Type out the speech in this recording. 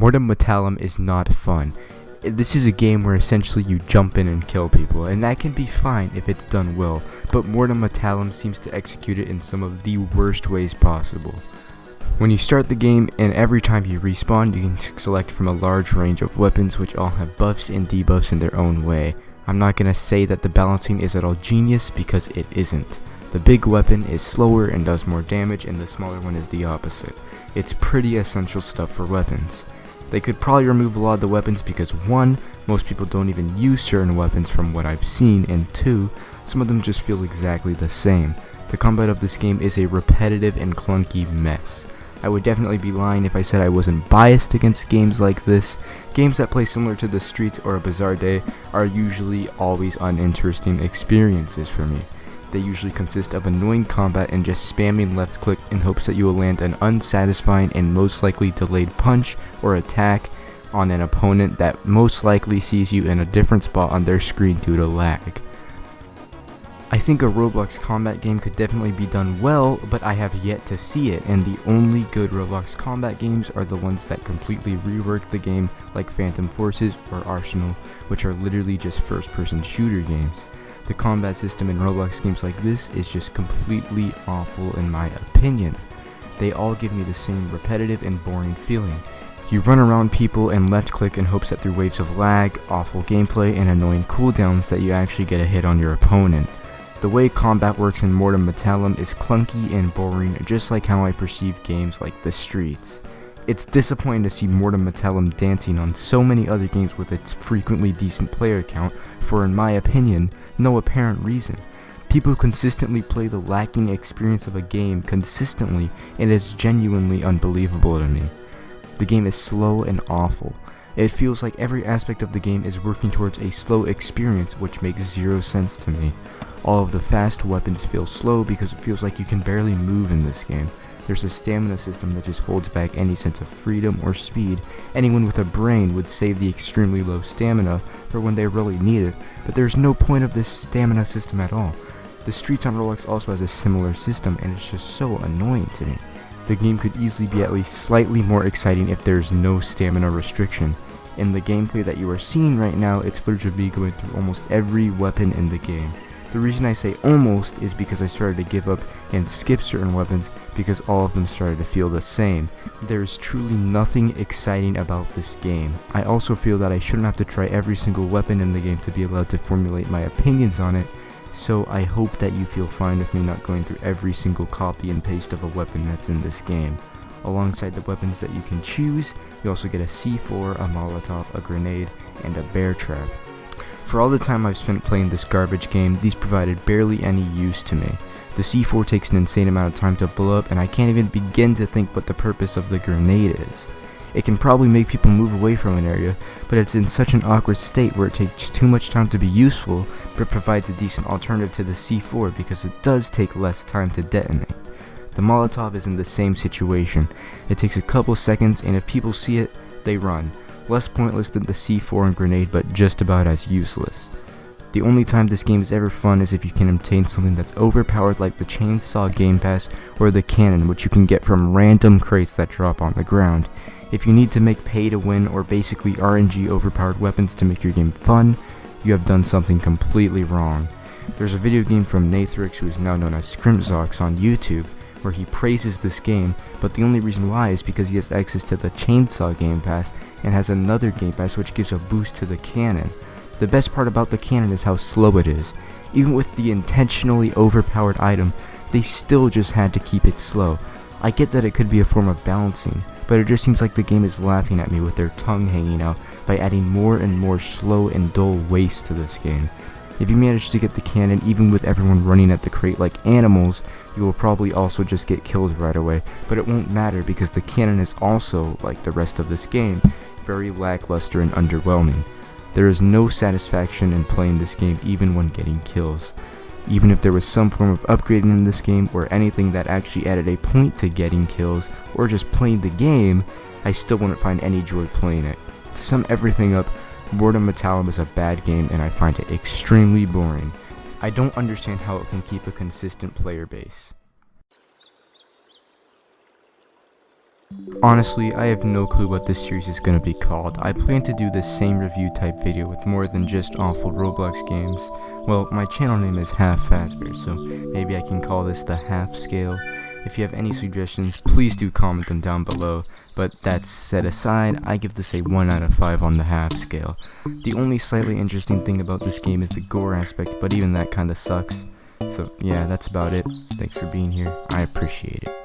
Mortem Metallum is not fun. This is a game where essentially you jump in and kill people, and that can be fine if it's done well, but Mortem Metallum seems to execute it in some of the worst ways possible. When you start the game, and every time you respawn, you can select from a large range of weapons which all have buffs and debuffs in their own way. I'm not gonna say that the balancing is at all genius, because it isn't. The big weapon is slower and does more damage, and the smaller one is the opposite. It's pretty essential stuff for weapons. They could probably remove a lot of the weapons because 1, most people don't even use certain weapons from what I've seen, and 2, some of them just feel exactly the same. The combat of this game is a repetitive and clunky mess. I would definitely be lying if I said I wasn't biased against games like this. Games that play similar to The Streets or A Bizarre Day are usually always uninteresting experiences for me. They usually consist of annoying combat and just spamming left click in hopes that you will land an unsatisfying and most likely delayed punch or attack on an opponent that most likely sees you in a different spot on their screen due to lag. I think a Roblox combat game could definitely be done well, but I have yet to see it, and the only good Roblox combat games are the ones that completely rework the game, like Phantom Forces or Arsenal, which are literally just first-person shooter games. The combat system in Roblox games like this is just completely awful in my opinion. They all give me the same repetitive and boring feeling. You run around people and left click in hopes that through waves of lag, awful gameplay, and annoying cooldowns that you actually get a hit on your opponent. The way combat works in Mortem Metallum is clunky and boring, just like how I perceive games like The Streets. It's disappointing to see Mortem Metallum dancing on so many other games with its frequently decent player count for, in my opinion, no apparent reason. People consistently play the lacking experience of a game consistently, and it's genuinely unbelievable to me. The game is slow and awful. It feels like every aspect of the game is working towards a slow experience, which makes zero sense to me. All of the fast weapons feel slow because it feels like you can barely move in this game. There's a stamina system that just holds back any sense of freedom or speed. Anyone with a brain would save the extremely low stamina for when they really need it, but there's no point of this stamina system at all. The Streets on Roblox also has a similar system, and it's just so annoying to me. The game could easily be at least slightly more exciting if there's no stamina restriction. In the gameplay that you are seeing right now, it's footage of me going through almost every weapon in the game. The reason I say almost is because I started to give up and skip certain weapons because all of them started to feel the same. There is truly nothing exciting about this game. I also feel that I shouldn't have to try every single weapon in the game to be allowed to formulate my opinions on it, so I hope that you feel fine with me not going through every single copy and paste of a weapon that's in this game. Alongside the weapons that you can choose, you also get a C4, a Molotov, a grenade, and a bear trap. For all the time I've spent playing this garbage game, these provided barely any use to me. The C4 takes an insane amount of time to blow up, and I can't even begin to think what the purpose of the grenade is. It can probably make people move away from an area, but it's in such an awkward state where it takes too much time to be useful, but provides a decent alternative to the C4 because it does take less time to detonate. The Molotov is in the same situation. It takes a couple seconds, and if people see it, they run. Less pointless than the C4 and grenade, but just about as useless. The only time this game is ever fun is if you can obtain something that's overpowered like the chainsaw game pass or the cannon, which you can get from random crates that drop on the ground. If you need to make pay to win or basically RNG overpowered weapons to make your game fun, you have done something completely wrong. There's a video game from Nathrix, who is now known as Scrimpzox, on YouTube, where he praises this game, but the only reason why is because he has access to the chainsaw game pass and has another game pass which gives a boost to the cannon. The best part about the cannon is how slow it is. Even with the intentionally overpowered item, they still just had to keep it slow. I get that it could be a form of balancing, but it just seems like the game is laughing at me with their tongue hanging out by adding more and more slow and dull waste to this game. If you manage to get the cannon even with everyone running at the crate like animals, you will probably also just get killed right away, but it won't matter because the cannon is also, like the rest of this game, very lackluster and underwhelming. There is no satisfaction in playing this game even when getting kills. Even if there was some form of upgrading in this game or anything that actually added a point to getting kills or just playing the game, I still wouldn't find any joy playing it. To sum everything up, Mortem Metallum is a bad game and I find it extremely boring. I don't understand how it can keep a consistent player base. Honestly, I have no clue what this series is going to be called. I plan to do the same review type video with more than just awful Roblox games. Well, my channel name is Halffazbear, so maybe I can call this the half scale. If you have any suggestions, please do comment them down below. But that set aside, I give this a 1 out of 5 on the half scale. The only slightly interesting thing about this game is the gore aspect, but even that kinda sucks. So yeah, that's about it. Thanks for being here. I appreciate it.